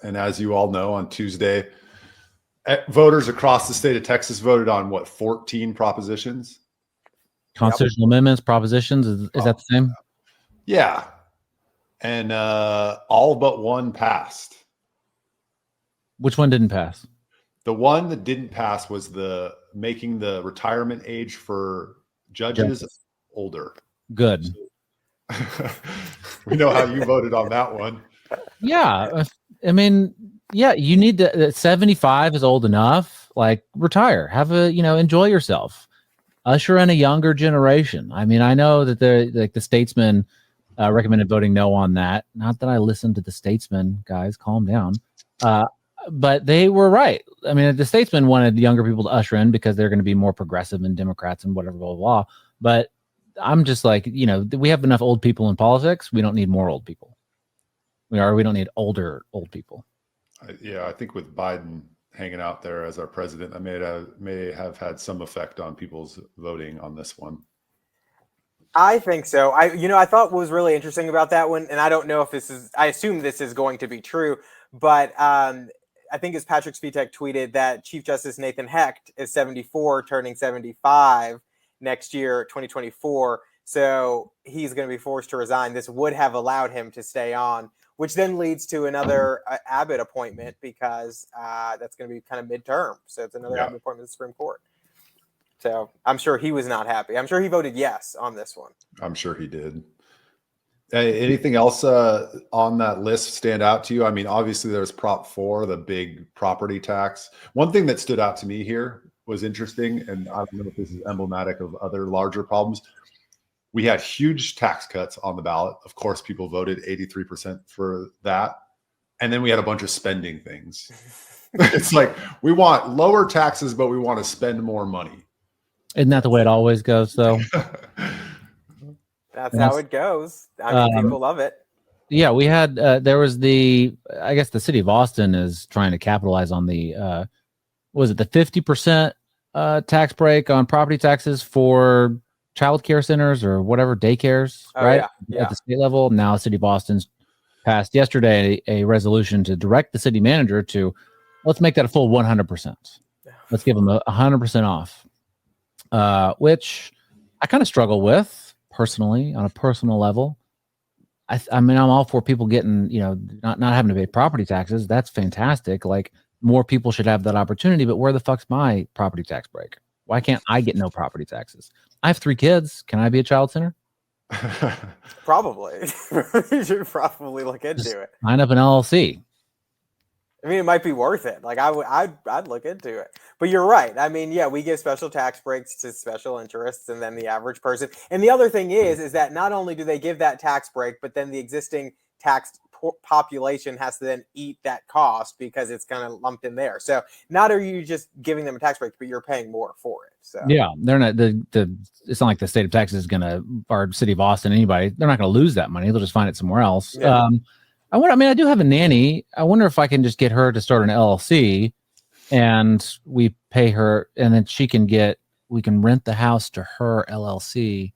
And as you all know, on Tuesday, voters across the state of Texas voted on 14 propositions? Constitutional amendments, propositions. Is that the same? Yeah. And all but one passed. Which one didn't pass? The one that didn't pass was making the retirement age for judges older. Good. We know how you voted on that one. Yeah. I mean, yeah, you need to, 75 is old enough, like retire, enjoy yourself, usher in a younger generation. I mean, I know that the statesman recommended voting no on that. Not that I listened to the statesman, guys, calm down. But they were right. I mean, the statesman wanted younger people to usher in because they're going to be more progressive than Democrats and whatever, blah, blah, blah. But I'm just like, we have enough old people in politics. We don't need more old people. We don't need older old people. I think with Biden hanging out there as our president, that may have had some effect on people's voting on this one. I think so. I thought what was really interesting about that one, and I don't know if I assume this is going to be true, but I think as Patrick Svitek tweeted that Chief Justice Nathan Hecht is 74, turning 75 next year, 2024. So he's going to be forced to resign. This would have allowed him to stay on, which then leads to another Abbott appointment because that's going to be kind of midterm. So it's another Abbott appointment to the Supreme Court. So I'm sure he was not happy. I'm sure he voted yes on this one. I'm sure he did. Anything else on that list stand out to you? I mean, obviously there's Prop 4, the big property tax. One thing that stood out to me here was interesting, and I don't know if this is emblematic of other larger problems. We had huge tax cuts on the ballot. Of course, people voted 83% for that. And then we had a bunch of spending things. It's like, we want lower taxes, but we want to spend more money. Isn't that the way it always goes, though? That's how it goes. I mean, people love it. Yeah, we had, there was I guess the city of Austin is trying to capitalize on the 50% tax break on property taxes for child care centers or whatever, daycares, right? Yeah. At the state level. Now, the city of Austin's passed yesterday a resolution to direct the city manager to, let's make that a full 100%. Let's give them 100% off, which I kind of struggle with personally on a personal level. I mean, I'm all for people getting, not having to pay property taxes. That's fantastic. Like, more people should have that opportunity, but where the fuck's my property tax break? Why can't I get no property taxes? I have 3 kids. Can I be a child center? Probably. You should probably look into it. Sign up an LLC. I mean, it might be worth it. Like I'd look into it. But you're right. I mean, yeah, we give special tax breaks to special interests and then the average person. And the other thing is that not only do they give that tax break, but then the existing taxed population has to then eat that cost because it's kind of lumped in there. So not are you just giving them a tax break, but you're paying more for it. So yeah, they're not it's not like the state of Texas is gonna, or city of Austin, anybody, they're not gonna lose that money. They'll just find it somewhere else. Yeah. I do have a nanny. I wonder if I can just get her to start an LLC and we pay her, and then we can rent the house to her LLC.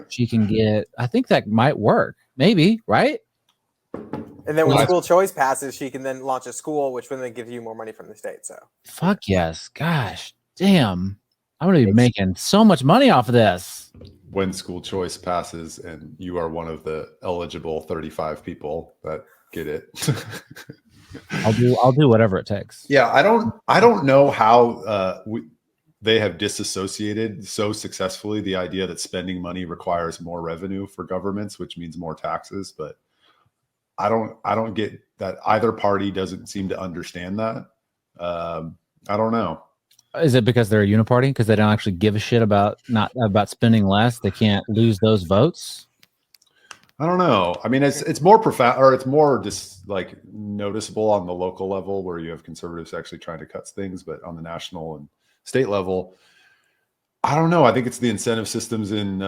She can get, I think that might work. Maybe, right? And then when school choice passes, she can then launch a school, which will then give you more money from the state. So fuck yes. Gosh, damn. I'm going to be making so much money off of this. When school choice passes and you are one of the eligible 35 people that get it. I'll do whatever it takes. Yeah, I don't know how they have disassociated so successfully the idea that spending money requires more revenue for governments, which means more taxes. But I don't get that either party doesn't seem to understand that. I don't know. Is it because they're a uniparty? Because they don't actually give a shit about spending less? They can't lose those votes? I don't know. I mean, it's more profound, or it's more just like noticeable on the local level where you have conservatives actually trying to cut things, but on the national and state level, I don't know. I think it's the incentive systems in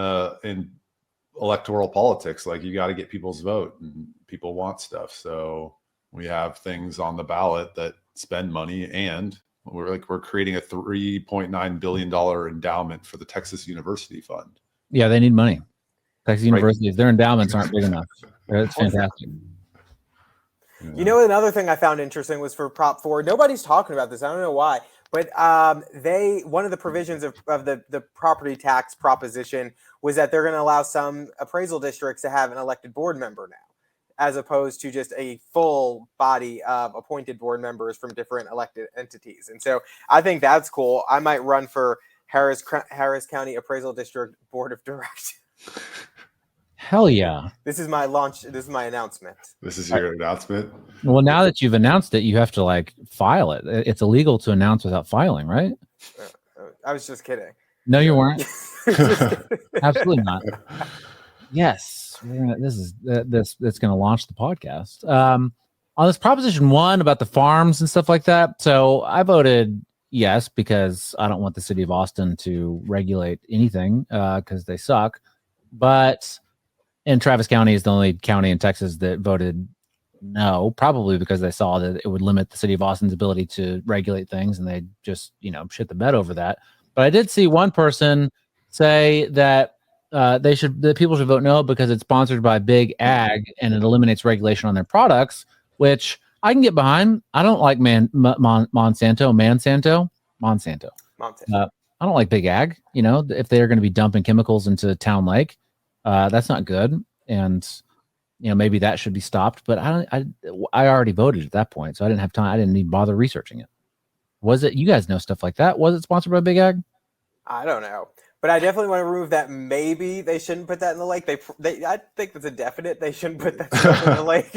electoral politics. Like, you got to get people's vote, and people want stuff. So we have things on the ballot that spend money, and we're creating a $3.9 billion endowment for the Texas University Fund. Yeah, they need money. Texas universities, their endowments aren't big enough. It's fantastic. You know, another thing I found interesting was for Prop 4. Nobody's talking about this. I don't know why, but one of the provisions of the property tax proposition was that they're going to allow some appraisal districts to have an elected board member now, as opposed to just a full body of appointed board members from different elected entities. And so I think that's cool. I might run for Harris County Appraisal District Board of Directors. Hell yeah. This is my launch. This is my announcement. This is your announcement. Well, now that you've announced it, you have to like file it. It's illegal to announce without filing, right? I was just kidding. No, you weren't. Absolutely not. Yes, that's going to launch the podcast. On this Proposition 1 about the farms and stuff like that. So I voted yes because I don't want the city of Austin to regulate anything because they suck. But and Travis County is the only county in Texas that voted no, probably because they saw that it would limit the city of Austin's ability to regulate things, and they just shit the bed over that. But I did see one person say that people should vote no because it's sponsored by Big Ag and it eliminates regulation on their products, which I can get behind. I don't like Monsanto. I don't like Big Ag. If they're going to be dumping chemicals into Town Lake, that's not good. And maybe that should be stopped. But I already voted at that point, so I didn't have time. I didn't even bother researching it. Was it? You guys know stuff like that. Was it sponsored by Big Ag? I don't know. But I definitely want to remove that. Maybe they shouldn't put that in the lake. I think that's a definite. They shouldn't put that stuff in the lake.